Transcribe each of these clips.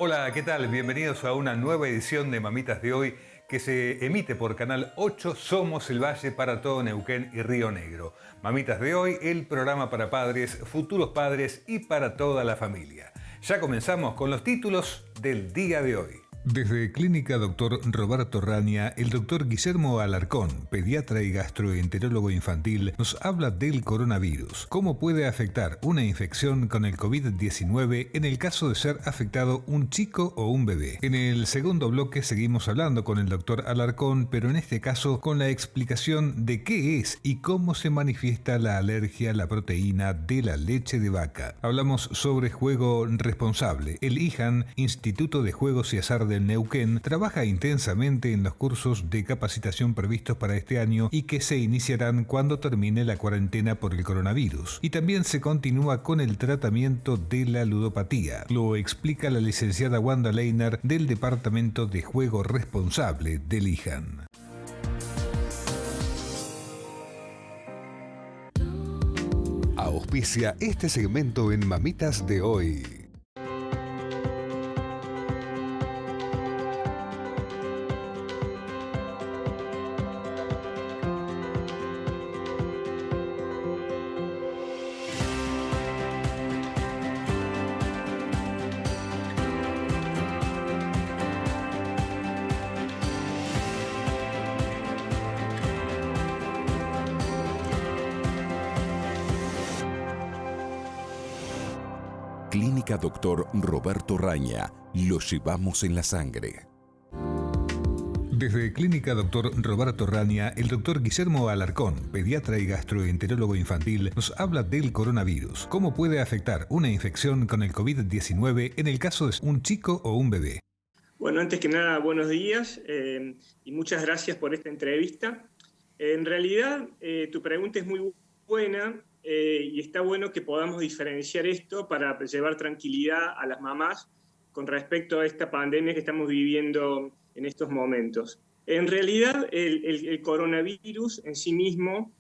Hola, ¿qué tal? Bienvenidos a una nueva edición de Mamitas de Hoy que se emite por Canal 8 Somos el Valle para todo Neuquén y Río Negro. Mamitas de Hoy, el programa para padres, futuros padres y para toda la familia. Ya comenzamos con los títulos del día de hoy. Desde Clínica Dr. Roberto Raña, el doctor Guillermo Alarcón, pediatra y gastroenterólogo infantil, nos habla del coronavirus. ¿Cómo puede afectar una infección con el COVID-19 en el caso de ser afectado un chico o un bebé? En el segundo bloque seguimos hablando con el doctor Alarcón, pero en este caso con la explicación de qué es y cómo se manifiesta la alergia a la proteína de la leche de vaca. Hablamos sobre juego responsable. El IJAN, Instituto de Juegos y Azar del Neuquén, trabaja intensamente en los cursos de capacitación previstos para este año y que se iniciarán cuando termine la cuarentena por el coronavirus. Y también se continúa con el tratamiento de la ludopatía. Lo explica la licenciada Wanda Leiner del Departamento de Juego Responsable del IJAN. Auspicia este segmento en Mamitas de Hoy. Clínica Dr. Roberto Raña, lo llevamos en la sangre. Desde Clínica Dr. Roberto Raña, el doctor Guillermo Alarcón, pediatra y gastroenterólogo infantil, nos habla del coronavirus. ¿Cómo puede afectar una infección con el COVID-19 en el caso de un chico o un bebé? Bueno, antes que nada, buenos días y muchas gracias por esta entrevista. En realidad, tu pregunta es muy buena. Y está bueno que podamos diferenciar esto para llevar tranquilidad a las mamás con respecto a esta pandemia que estamos viviendo en estos momentos. En realidad, el coronavirus en sí mismo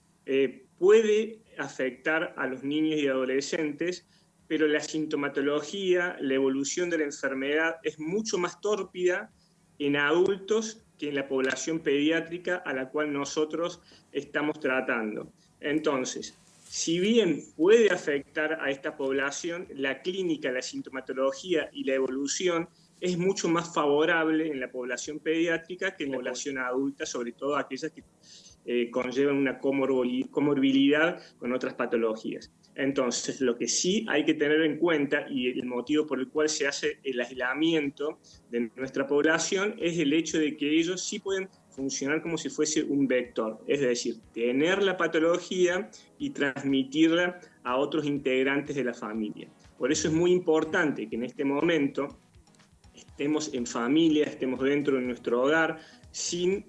puede afectar a los niños y adolescentes, pero la sintomatología, la evolución de la enfermedad es mucho más tórpida en adultos que en la población pediátrica a la cual nosotros estamos tratando. Entonces, si bien puede afectar a esta población, la clínica, la sintomatología y la evolución es mucho más favorable en la población pediátrica que en la población adulta, sobre todo aquellas que conllevan una comorbilidad con otras patologías. Entonces, lo que sí hay que tener en cuenta y el motivo por el cual se hace el aislamiento de nuestra población es el hecho de que ellos sí pueden funcionar como si fuese un vector, es decir, tener la patología y transmitirla a otros integrantes de la familia. Por eso es muy importante que en este momento estemos en familia, estemos dentro de nuestro hogar, sin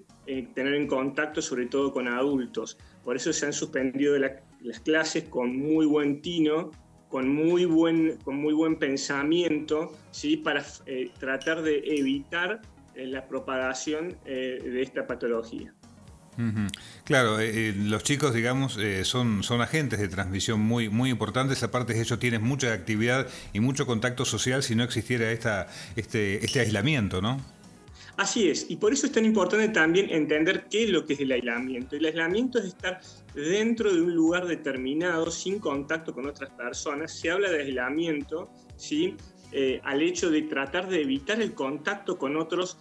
tener en contacto sobre todo con adultos. Por eso se han suspendido las clases con muy buen tino, con muy buen pensamiento, ¿sí? Para tratar de evitar la propagación de esta patología. Claro, los chicos, digamos, son agentes de transmisión muy importantes. Aparte, ellos tienen mucha actividad y mucho contacto social si no existiera este aislamiento, ¿no? Así es, y por eso es tan importante también entender qué es lo que es el aislamiento. El aislamiento es estar dentro de un lugar determinado, sin contacto con otras personas. Se habla de aislamiento, ¿sí? Al hecho de tratar de evitar el contacto con otros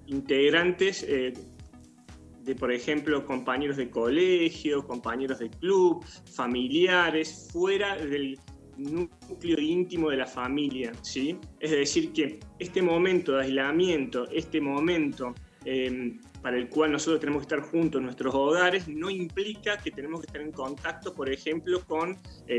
integrantes de, por ejemplo, compañeros de colegio, compañeros de club, familiares, fuera del núcleo íntimo de la familia, ¿sí? Es decir, que este momento de aislamiento, este momento para el cual nosotros tenemos que estar juntos en nuestros hogares, no implica que tenemos que estar en contacto, por ejemplo, con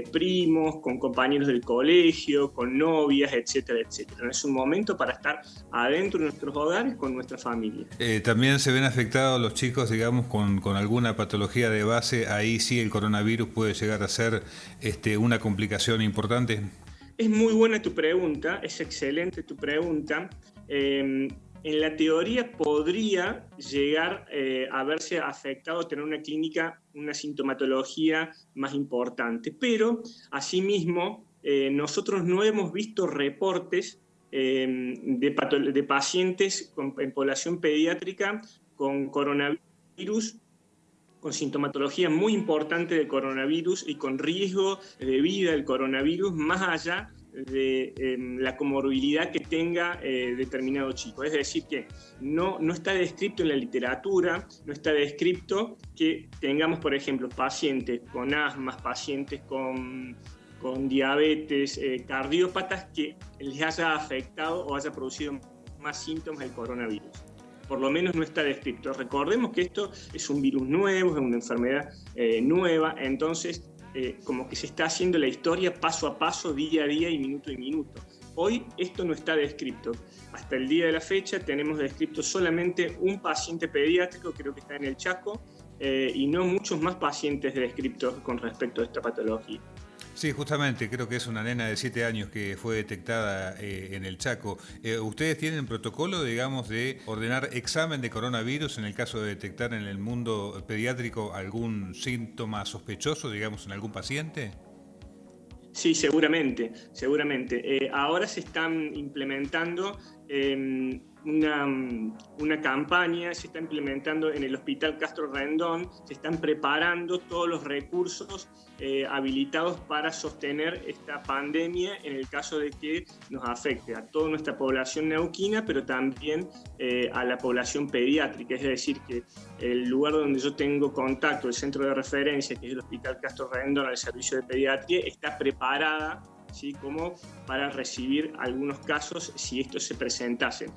primos, con compañeros del colegio, con novias, etcétera, etcétera. Es un momento para estar adentro de nuestros hogares con nuestra familia. También se ven afectados los chicos, digamos, con alguna patología de base. Ahí sí el coronavirus puede llegar a ser una complicación importante. Es muy buena tu pregunta, es excelente tu pregunta. En la teoría podría llegar a verse afectado, tener una clínica, una sintomatología más importante, pero asimismo nosotros no hemos visto reportes de pacientes en población pediátrica con coronavirus, con sintomatología muy importante del coronavirus y con riesgo de vida del coronavirus, más allá de la comorbilidad que tenga determinado chico. Es decir, que no está descrito en la literatura, no está descrito que tengamos, por ejemplo, pacientes con asma, pacientes con diabetes, cardiópatas, que les haya afectado o haya producido más síntomas del coronavirus. Por lo menos no está descrito. Recordemos que esto es un virus nuevo, es una enfermedad nueva, entonces como que se está haciendo la historia paso a paso, día a día y minuto. Hoy esto no está descrito. Hasta el día de la fecha tenemos descrito solamente un paciente pediátrico, creo que está en el Chaco, y no muchos más pacientes descritos con respecto a esta patología. Sí, justamente, creo que es una nena de 7 años que fue detectada en el Chaco. ¿Ustedes tienen protocolo, digamos, de ordenar examen de coronavirus en el caso de detectar en el mundo pediátrico algún síntoma sospechoso, digamos, en algún paciente? Sí, seguramente. Ahora se están implementando una campaña, se está implementando en el Hospital Castro Rendón, se están preparando todos los recursos habilitados para sostener esta pandemia en el caso de que nos afecte a toda nuestra población neuquina, pero también a la población pediátrica. Es decir, que el lugar donde yo tengo contacto, el centro de referencia, que es el Hospital Castro Rendón, el servicio de pediatría, está preparada, ¿sí?, como para recibir algunos casos si estos se presentasen.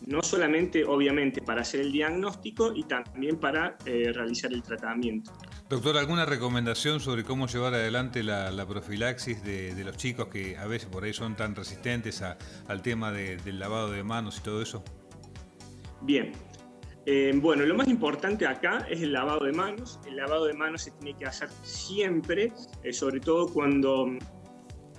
No solamente, obviamente, para hacer el diagnóstico y también para realizar el tratamiento. Doctor, ¿alguna recomendación sobre cómo llevar adelante la profilaxis de los chicos que a veces por ahí son tan resistentes al tema del lavado de manos y todo eso? Bien. Bueno, lo más importante acá es el lavado de manos. El lavado de manos se tiene que hacer siempre, sobre todo cuando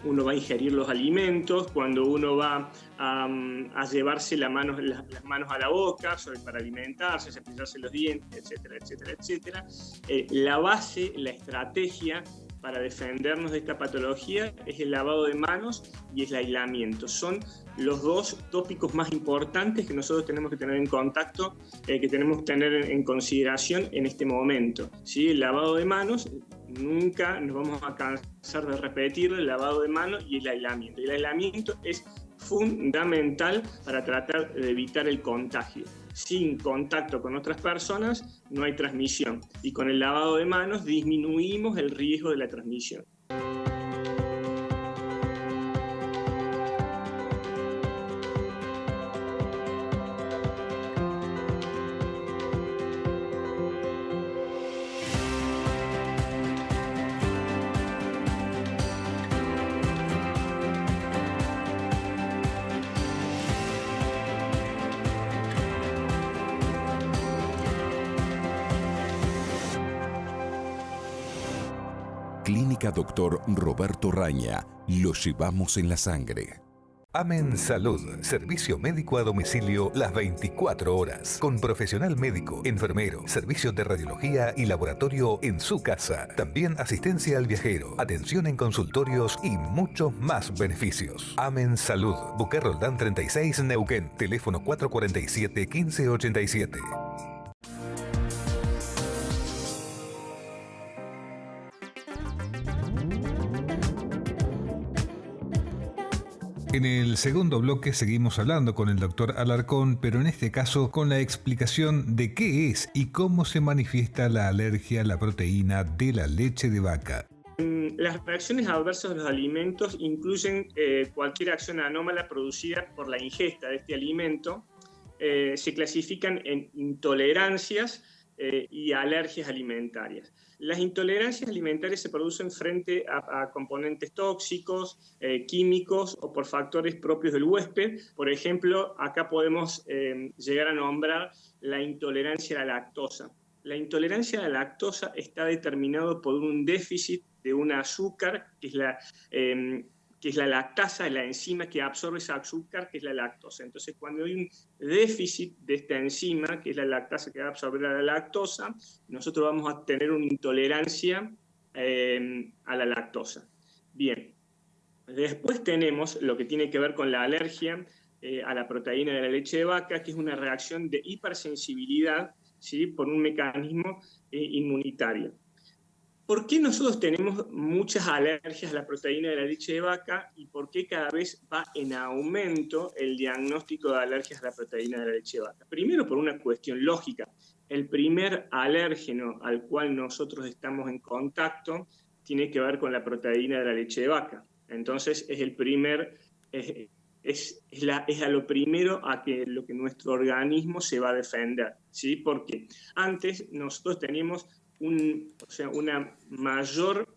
uno va a ingerir los alimentos, cuando uno va a llevarse las manos a la boca para alimentarse, cepillarse los dientes, etcétera. La base, la estrategia para defendernos de esta patología es el lavado de manos y el aislamiento. Son los dos tópicos más importantes que nosotros tenemos que tener en contacto, que tenemos que tener en consideración en este momento, ¿sí? El lavado de manos, nunca nos vamos a cansar de repetirlo, el lavado de manos y el aislamiento. Y el aislamiento es fundamental para tratar de evitar el contagio. Sin contacto con otras personas no hay transmisión, y con el lavado de manos disminuimos el riesgo de la transmisión. Clínica Dr. Roberto Raña. Lo llevamos en la sangre. Amen Salud, servicio médico a domicilio las 24 horas, con profesional médico, enfermero, servicios de radiología y laboratorio en su casa. También asistencia al viajero, atención en consultorios y muchos más beneficios. Amen Salud, Buque Roldán 36, Neuquén, teléfono 447-1587. En el segundo bloque seguimos hablando con el doctor Alarcón, pero en este caso con la explicación de qué es y cómo se manifiesta la alergia a la proteína de la leche de vaca. Las reacciones adversas de los alimentos incluyen cualquier acción anómala producida por la ingesta de este alimento. Se clasifican en intolerancias y alergias alimentarias. Las intolerancias alimentarias se producen frente a componentes tóxicos, químicos o por factores propios del huésped. Por ejemplo, acá podemos llegar a nombrar la intolerancia a la lactosa. La intolerancia a la lactosa está determinado por un déficit de un azúcar, que que es la lactasa, la enzima que absorbe ese azúcar, que es la lactosa. Entonces, cuando hay un déficit de esta enzima, que es la lactasa que va a absorber la lactosa, nosotros vamos a tener una intolerancia a la lactosa. Bien, después tenemos lo que tiene que ver con la alergia a la proteína de la leche de vaca, que es una reacción de hipersensibilidad, ¿sí?, por un mecanismo inmunitario. ¿Por qué nosotros tenemos muchas alergias a la proteína de la leche de vaca y por qué cada vez va en aumento el diagnóstico de alergias a la proteína de la leche de vaca? Primero, por una cuestión lógica. El primer alérgeno al cual nosotros estamos en contacto tiene que ver con la proteína de la leche de vaca. Entonces, es el primer... Es a lo primero lo que nuestro organismo se va a defender, ¿sí? Porque antes nosotros teníamos una mayor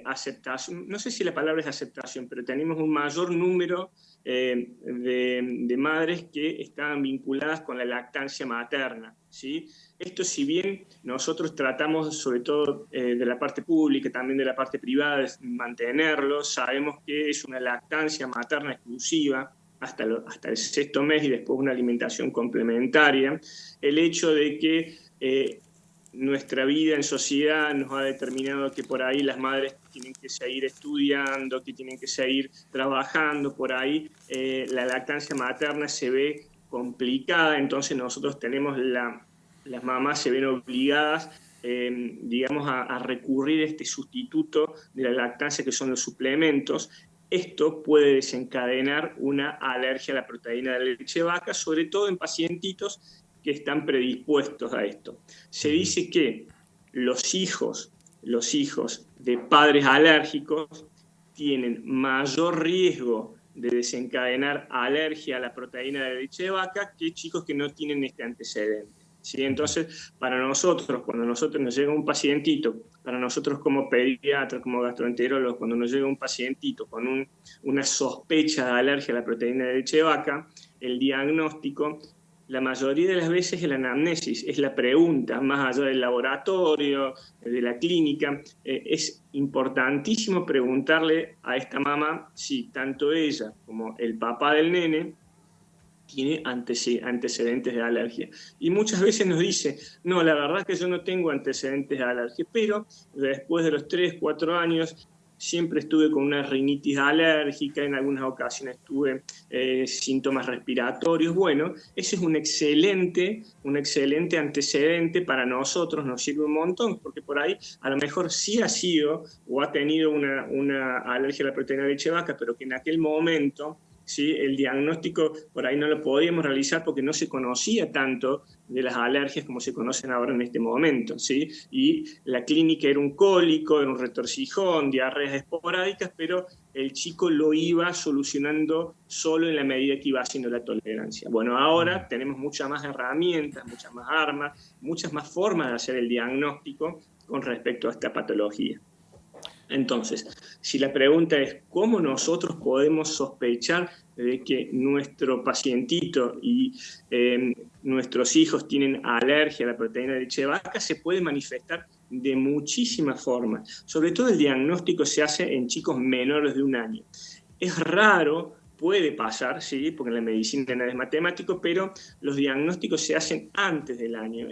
aceptación, no sé si la palabra es aceptación, pero teníamos un mayor número de madres que estaban vinculadas con la lactancia materna, ¿sí? Esto, si bien nosotros tratamos, sobre todo de la parte pública, también de la parte privada, de mantenerlo, sabemos que es una lactancia materna exclusiva hasta el 6º mes y después una alimentación complementaria. El hecho de que nuestra vida en sociedad nos ha determinado que por ahí las madres tienen que seguir estudiando, que tienen que seguir trabajando, por ahí la lactancia materna se ve complicada, entonces nosotros tenemos las mamás se ven obligadas, digamos, a recurrir a este sustituto de la lactancia que son los suplementos. Esto puede desencadenar una alergia a la proteína de la leche de vaca, sobre todo en pacientitos que están predispuestos a esto. Se dice que los hijos de padres alérgicos tienen mayor riesgo de desencadenar alergia a la proteína de la leche de vaca que chicos que no tienen este antecedente, ¿sí? Entonces, para nosotros, cuando nos llega un pacientito, para nosotros como pediatras, como gastroenterólogos, cuando nos llega un pacientito con una sospecha de alergia a la proteína de leche de vaca, el diagnóstico, la mayoría de las veces es la anamnesis, es la pregunta, más allá del laboratorio, de la clínica. Es importantísimo preguntarle a esta mamá si tanto ella como el papá del nene tiene antecedentes de alergia. Y muchas veces nos dice, no, la verdad es que yo no tengo antecedentes de alergia, pero después de los 3, 4 años siempre estuve con una rinitis alérgica, en algunas ocasiones tuve síntomas respiratorios. Bueno, ese es un excelente antecedente para nosotros, nos sirve un montón, porque por ahí a lo mejor sí ha sido o ha tenido una alergia a la proteína de leche de vaca, pero que en aquel momento, ¿sí?, el diagnóstico por ahí no lo podíamos realizar porque no se conocía tanto de las alergias como se conocen ahora en este momento, ¿sí? Y la clínica era un cólico, era un retorcijón, diarreas esporádicas, pero el chico lo iba solucionando solo en la medida que iba haciendo la tolerancia. Bueno, ahora tenemos muchas más herramientas, muchas más armas, muchas más formas de hacer el diagnóstico con respecto a esta patología. Entonces, si la pregunta es cómo nosotros podemos sospechar de que nuestro pacientito y nuestros hijos tienen alergia a la proteína de leche de vaca, se puede manifestar de muchísimas formas. Sobre todo el diagnóstico se hace en chicos menores de 1 año. Es raro, puede pasar, sí, porque en la medicina nada es matemático, pero los diagnósticos se hacen antes del año.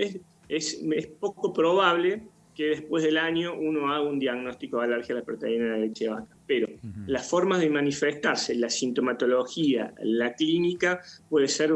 Es poco probable que después del año uno haga un diagnóstico de alergia a la proteína de la leche de vaca. Pero las formas de manifestarse, la sintomatología, la clínica, puede ser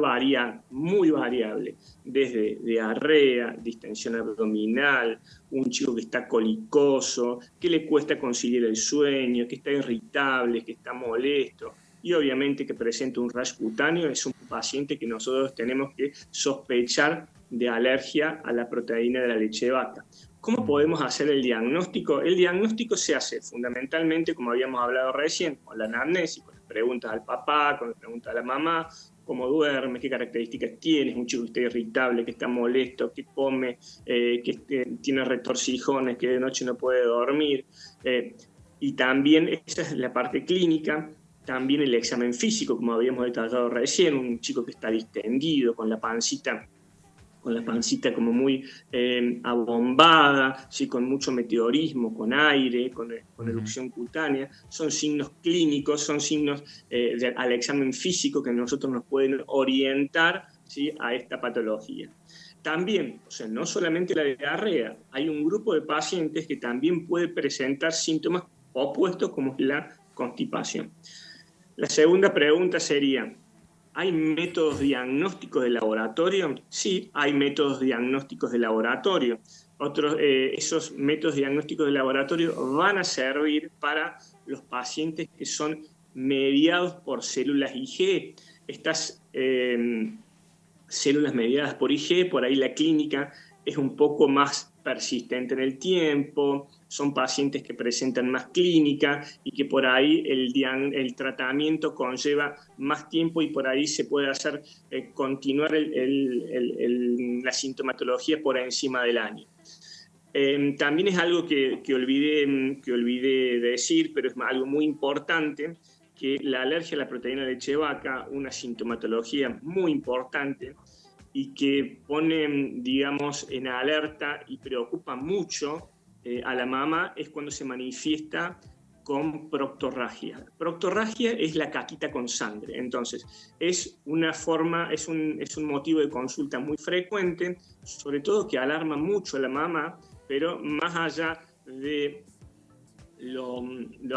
muy variable. Desde diarrea, distensión abdominal, un chico que está colicoso, que le cuesta conciliar el sueño, que está irritable, que está molesto, y obviamente que presenta un rash cutáneo, es un paciente que nosotros tenemos que sospechar de alergia a la proteína de la leche de vaca. ¿Cómo podemos hacer el diagnóstico? El diagnóstico se hace fundamentalmente, como habíamos hablado recién, con la anamnesis, con las preguntas al papá, con las preguntas a la mamá, cómo duerme, qué características tiene, es un chico que está irritable, que está molesto, que come, que tiene retorcijones, que de noche no puede dormir. Y también, esa es la parte clínica, también el examen físico, como habíamos detallado recién, un chico que está distendido, con la pancita con la pancita como muy abombada, ¿sí? Con mucho meteorismo, con aire, con erupción cutánea. Son signos clínicos, son signos al examen físico que nosotros nos pueden orientar, ¿sí? A esta patología. También, o sea, no solamente la diarrea, hay un grupo de pacientes que también puede presentar síntomas opuestos como la constipación. La segunda pregunta sería, ¿hay métodos diagnósticos de laboratorio? Sí, hay métodos diagnósticos de laboratorio. Esos métodos diagnósticos de laboratorio van a servir para los pacientes que son mediados por células IgE. Estas células mediadas por IgE, por ahí la clínica es un poco más persistente en el tiempo, son pacientes que presentan más clínica y que por ahí el tratamiento conlleva más tiempo y por ahí se puede hacer continuar la sintomatología por encima del año. También es algo que olvidé decir, pero es algo muy importante, que la alergia a la proteína de leche de vaca, una sintomatología muy importante y que pone, digamos, en alerta y preocupa mucho a la mamá, es cuando se manifiesta con proctorragia. Proctorragia es la caquita con sangre, entonces es una forma, es un motivo de consulta muy frecuente, sobre todo que alarma mucho a la mamá, pero más allá de lo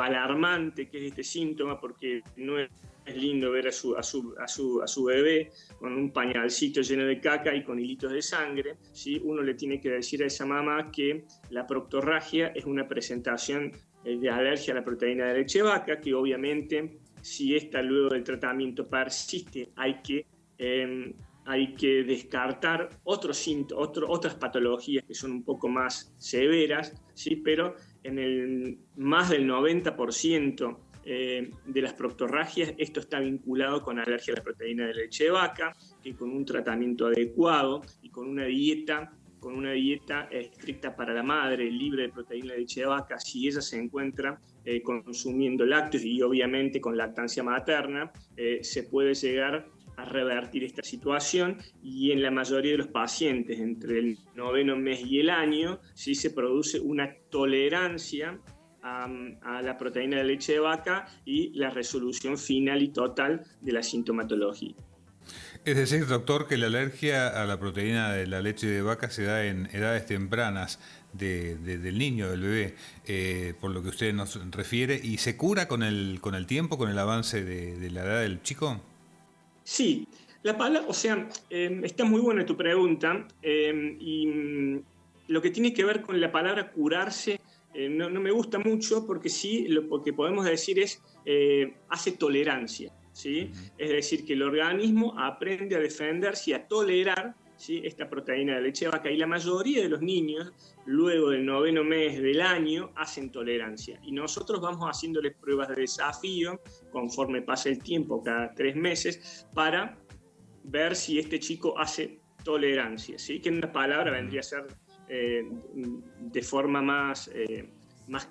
alarmante que es este síntoma, porque no es lindo ver a su bebé con un pañalcito lleno de caca y con hilitos de sangre, ¿sí? Uno le tiene que decir a esa mamá que la proctorragia es una presentación de alergia a la proteína de leche de vaca, que obviamente si esta luego del tratamiento persiste hay que descartar otras patologías que son un poco más severas, ¿sí? Pero en más del 90% de las proctorragias esto está vinculado con alergia a la proteína de leche de vaca, que con un tratamiento adecuado y con una dieta estricta para la madre, libre de proteína de leche de vaca, si ella se encuentra consumiendo lácteos y obviamente con lactancia materna, se puede llegar a revertir esta situación y en la mayoría de los pacientes entre el 9º mes y el año sí se produce una tolerancia a la proteína de leche de vaca y la resolución final y total de la sintomatología. Es decir, doctor, que la alergia a la proteína de la leche de vaca se da en edades tempranas del niño, del bebé, por lo que usted nos refiere, ¿y se cura con el tiempo, con el avance de la edad del chico? Sí, la palabra, o sea, está muy buena tu pregunta y lo que tiene que ver con la palabra curarse no me gusta mucho porque sí, lo que podemos decir es hace tolerancia, ¿sí? Es decir, que el organismo aprende a defenderse y a tolerar, ¿sí? Esta proteína de leche de vaca y la mayoría de los niños luego del 9º mes del año hacen tolerancia y nosotros vamos haciéndoles pruebas de desafío conforme pasa el tiempo, cada 3 meses, para ver si este chico hace tolerancia, ¿sí? Que en una palabra vendría a ser de forma más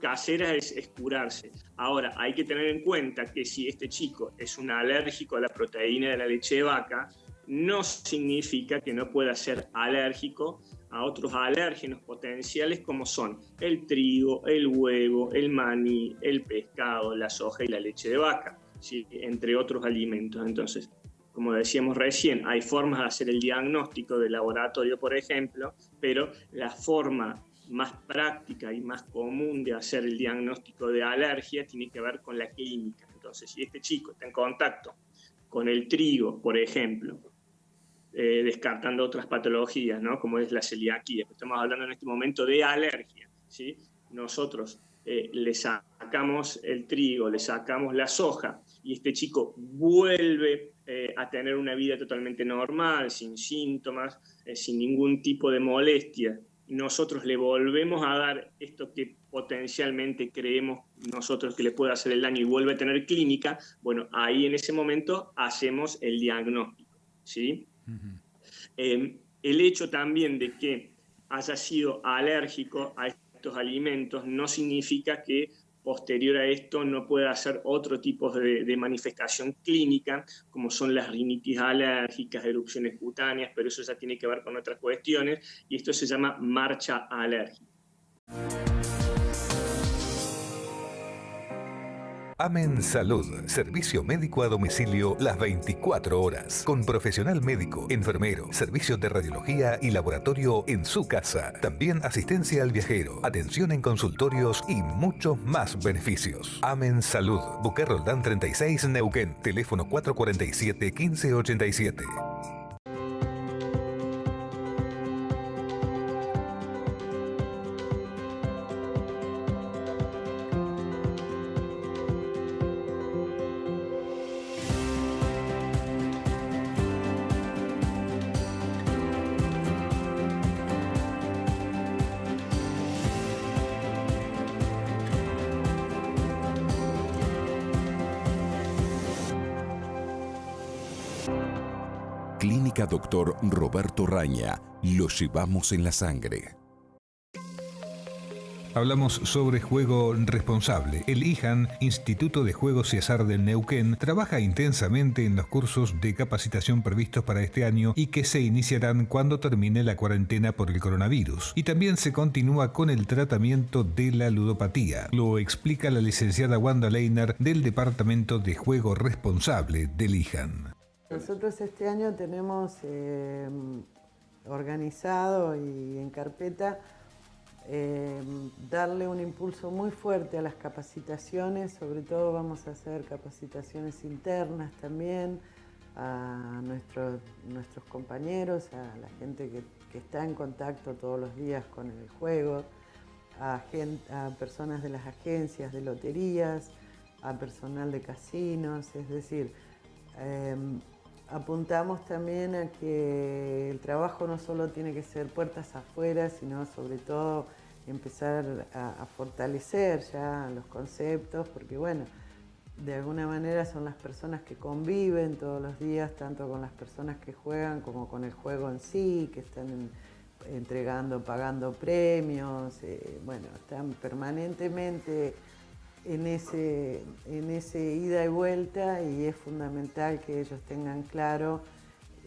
casera es curarse. Ahora, hay que tener en cuenta que si este chico es un alérgico a la proteína de la leche de vaca, no significa que no pueda ser alérgico a otros alérgenos potenciales como son el trigo, el huevo, el maní, el pescado, la soja y la leche de vaca, ¿sí? Entre otros alimentos. Entonces, como decíamos recién, hay formas de hacer el diagnóstico de laboratorio, por ejemplo, pero la forma más práctica y más común de hacer el diagnóstico de alergia tiene que ver con la clínica. Entonces, si este chico está en contacto con el trigo, por ejemplo, descartando otras patologías, ¿no? Como es la celiaquía, estamos hablando en este momento de alergia, ¿sí? Nosotros le sacamos el trigo, le sacamos la soja y este chico vuelve a tener una vida totalmente normal, sin síntomas, sin ningún tipo de molestia. Nosotros le volvemos a dar esto que potencialmente creemos nosotros que le puede hacer el daño y vuelve a tener clínica, bueno, ahí en ese momento hacemos el diagnóstico, ¿sí? El hecho también de que haya sido alérgico a estos alimentos no significa que posterior a esto no pueda hacer otro tipo de manifestación clínica, como son las rinitis alérgicas, erupciones cutáneas, pero eso ya tiene que ver con otras cuestiones, y esto se llama marcha alérgica. Amen Salud, servicio médico a domicilio las 24 horas, con profesional médico, enfermero, servicios de radiología y laboratorio en su casa. También asistencia al viajero, atención en consultorios y muchos más beneficios. Amen Salud, Buque Roldán 36, Neuquén, teléfono 447-1587. Clínica Dr. Roberto Raña, lo llevamos en la sangre. Hablamos sobre juego responsable. El IJAN, Instituto de Juegos y Azar del Neuquén, trabaja intensamente en los cursos de capacitación previstos para este año y que se iniciarán cuando termine la cuarentena por el coronavirus. Y también se continúa con el tratamiento de la ludopatía. Lo explica la licenciada Wanda Leiner del Departamento de Juego Responsable del IJAN. Nosotros este año tenemos organizado y en carpeta darle un impulso muy fuerte a las capacitaciones, sobre todo vamos a hacer capacitaciones internas también a nuestros compañeros, a la gente que está en contacto todos los días con el juego, a personas de las agencias de loterías, a personal de casinos, es decir, apuntamos también a que el trabajo no solo tiene que ser puertas afuera, sino sobre todo empezar a fortalecer ya los conceptos, porque bueno, de alguna manera son las personas que conviven todos los días, tanto con las personas que juegan como con el juego en sí, que están pagando premios, bueno, están permanentemente en ese ida y vuelta, y es fundamental que ellos tengan claro,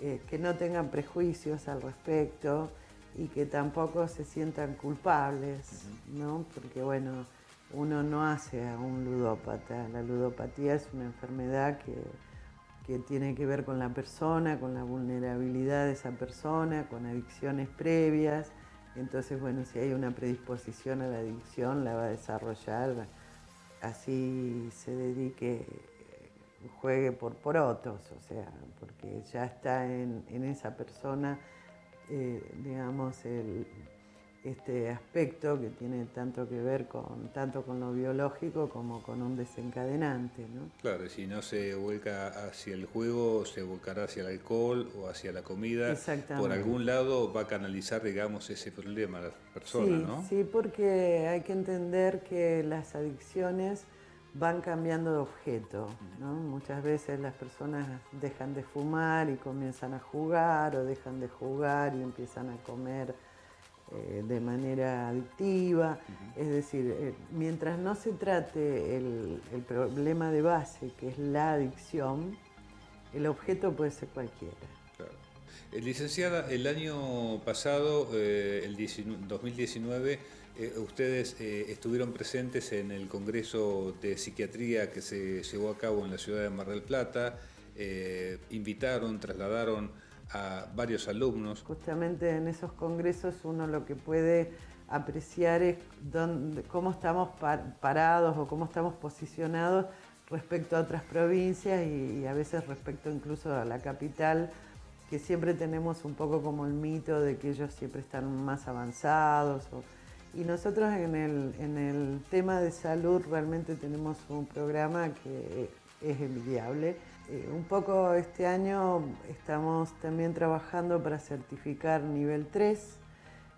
que no tengan prejuicios al respecto y que tampoco se sientan culpables, ¿no? Porque bueno, uno no hace a un ludópata, la ludopatía es una enfermedad que tiene que ver con la persona, con la vulnerabilidad de esa persona, con adicciones previas, entonces bueno, si hay una predisposición a la adicción la va a desarrollar, así se dedique, juegue por otros, o sea, porque ya está en esa persona, digamos, este aspecto que tiene tanto que ver tanto con lo biológico como con un desencadenante, ¿no? Claro, si no se vuelca hacia el juego, se volcará hacia el alcohol o hacia la comida. Exactamente. Por algún lado va a canalizar, digamos, ese problema a la persona, sí, ¿no? Sí, porque hay que entender que las adicciones van cambiando de objeto, ¿no? Muchas veces las personas dejan de fumar y comienzan a jugar, o dejan de jugar y empiezan a comer de manera adictiva. Es decir, mientras no se trate el problema de base, que es la adicción, el objeto puede ser cualquiera. Claro. Licenciada, el año pasado, el 2019, ustedes estuvieron presentes en el Congreso de Psiquiatría que se llevó a cabo en la ciudad de Mar del Plata, invitaron, trasladaron a varios alumnos. Justamente en esos congresos uno lo que puede apreciar es cómo estamos parados o cómo estamos posicionados respecto a otras provincias y a veces respecto incluso a la capital, que siempre tenemos un poco como el mito de que ellos siempre están más avanzados. Y nosotros en el tema de salud realmente tenemos un programa que es envidiable. Un poco este año estamos también trabajando para certificar nivel 3.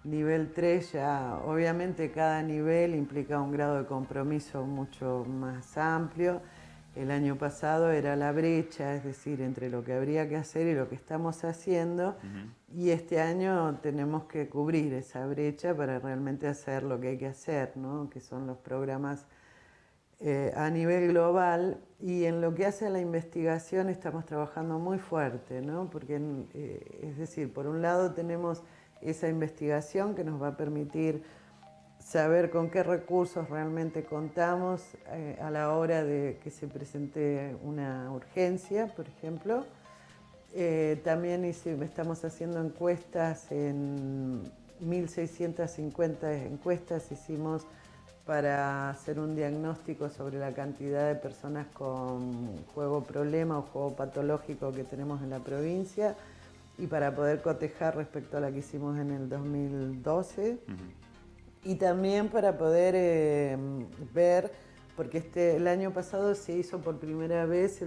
Nivel 3 ya, obviamente cada nivel implica un grado de compromiso mucho más amplio. El año pasado era la brecha, es decir, entre lo que habría que hacer y lo que estamos haciendo. Y este año tenemos que cubrir esa brecha para realmente hacer lo que hay que hacer, ¿no? Que son los programas a nivel global, y en lo que hace a la investigación estamos trabajando muy fuerte, ¿no? Porque, es decir, por un lado tenemos esa investigación que nos va a permitir saber con qué recursos realmente contamos a la hora de que se presente una urgencia, por ejemplo. También estamos haciendo encuestas, en 1.650 encuestas hicimos para hacer un diagnóstico sobre la cantidad de personas con juego problema o juego patológico que tenemos en la provincia, y para poder cotejar respecto a la que hicimos en el 2012. Y también para poder ver, porque el año pasado se hizo por primera vez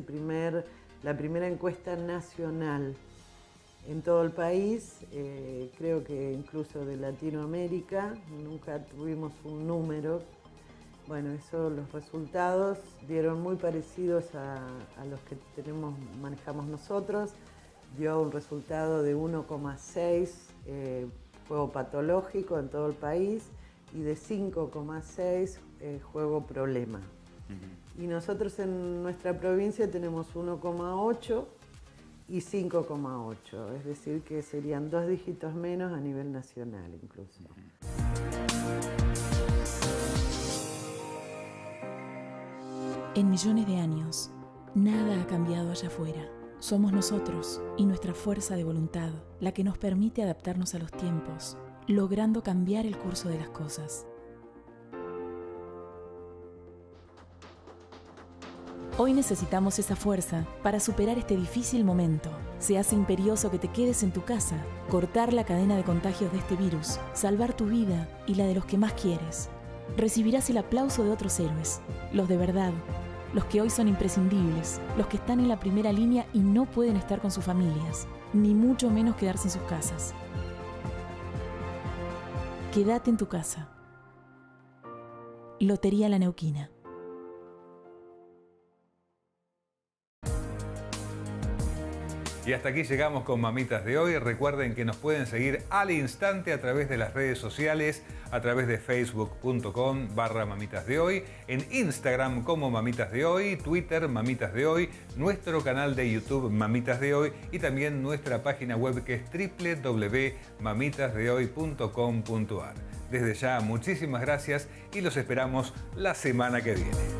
la primera encuesta nacional en todo el país, creo que incluso de Latinoamérica, nunca tuvimos un número. Bueno, los resultados dieron muy parecidos a los que manejamos nosotros. Dio un resultado de 1,6 juego patológico en todo el país y de 5,6 juego problema. Y nosotros en nuestra provincia tenemos 1,8 y 5,8, es decir que serían 2 dígitos menos a nivel nacional incluso. En millones de años, nada ha cambiado allá afuera. Somos nosotros y nuestra fuerza de voluntad la que nos permite adaptarnos a los tiempos, logrando cambiar el curso de las cosas. Hoy necesitamos esa fuerza para superar este difícil momento. Se hace imperioso que te quedes en tu casa, cortar la cadena de contagios de este virus, salvar tu vida y la de los que más quieres. Recibirás el aplauso de otros héroes, los de verdad, los que hoy son imprescindibles, los que están en la primera línea y no pueden estar con sus familias, ni mucho menos quedarse en sus casas. Quédate en tu casa. Lotería La Neuquina. Y hasta aquí llegamos con Mamitas de Hoy. Recuerden que nos pueden seguir al instante a través de las redes sociales, a través de facebook.com/Mamitas de Hoy, en Instagram como Mamitas de Hoy, Twitter Mamitas de Hoy, nuestro canal de YouTube Mamitas de Hoy y también nuestra página web que es www.mamitasdehoy.com.ar. Desde ya, muchísimas gracias y los esperamos la semana que viene.